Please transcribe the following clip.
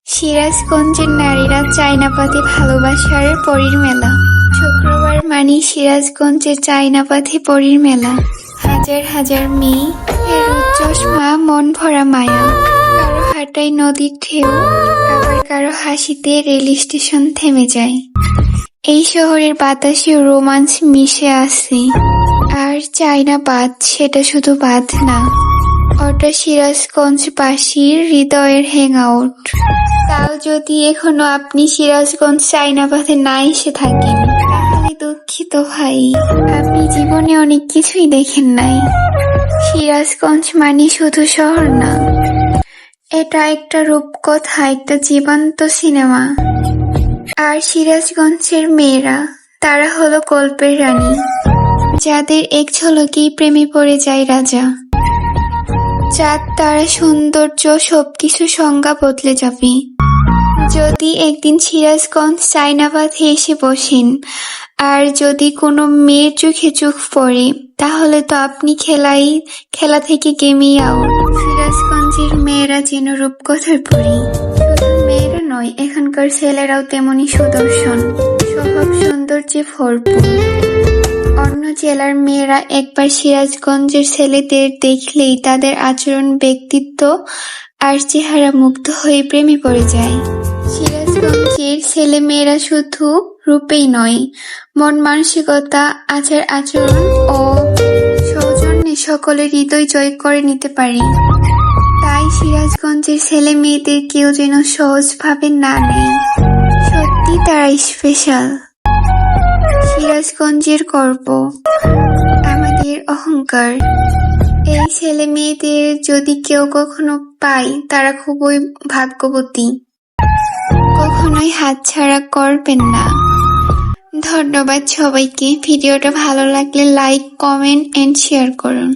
সিরাজগঞ্জের নারীরা চায়নাপাতি ভালোবাসার পরীর মেলা। শুক্রবার মানেই সিরাজগঞ্জের চায়নাপাতি পরীর মেলা। হাজার হাজার মেয়ে, এর উচ্চসমা, মন ভরা মায়া। কারো হাঁটায় নদীর ঢেউ, আবার কারো হাসিতে রেল স্টেশন থেমে যায়। এই শহরের বাতাসে রোমান্স মিশে আছে। আর চায়নাপাত সেটা শুধু বাঁধ না, ওটা সিরাজগঞ্জবাসীর হৃদয়ের হ্যাংআউট। তাও যদি এখনো আপনি সিরাজগঞ্জ চায়নাপাতে না এসে থাকেন, তাহলে দুঃখিত ভাই, আপনি জীবনে অনেক কিছুই দেখেন নাই। সিরাজগঞ্জ মানে শুধু শহর না, এটা একটা রূপকথা, একটা জীবন্ত সিনেমা। আর সিরাজগঞ্জের মেয়েরা, তারা হলো গল্পের রানী, যাদের এক ঝলকেই প্রেমে পড়ে যায় রাজা। যার তারা সৌন্দর্য সবকিছু সংজ্ঞা বদলে যাবে। যদি একদিন সিরাজগঞ্জ চায়নাপাতে এসে বসেন, আর যদি কোনো মেয়ের চোখে চোখ পড়ে, তাহলে তো আপনি খেলা থেকে গেমেই আউট। সিরাজগঞ্জের মেয়েরা যেন রূপকথার পরী। শুধু মেয়েরা নয়, এখানকার ছেলেরাও তেমনি সুদর্শন, স্বভাব সৌন্দর্যে ভরপুর। অন্য জেলার মেয়েরা একবার সিরাজগঞ্জের ছেলেদের দেখলেই তাদের আচরণ, ব্যক্তিত্ব আর চেহারা মুগ্ধ হয়ে প্রেমে পড়ে যায়। সিরাজগঞ্জের ছেলে মেয়েরা শুধু রূপেই নয়, মন মানসিকতা, আচার আচরণ ও সৌজন্যে সকলের হৃদয় জয় করে নিতে পারে। তাই সিরাজগঞ্জের ছেলে মেয়েদের কেউ যেন সহজভাবে না নেয়। সত্যি তারা স্পেশাল। সিরাজগঞ্জের গর্ব, আমাদের অহংকার। এই ছেলে মেয়েদের যদি কেউ কখনো পায়, তারা খুবই ভাগ্যবতী। কখনোই হাতছাড়া করবেন না। ধন্যবাদ সবাইকে। ভিডিওটা ভালো লাগলে লাইক, কমেন্ট এন্ড শেয়ার করুন।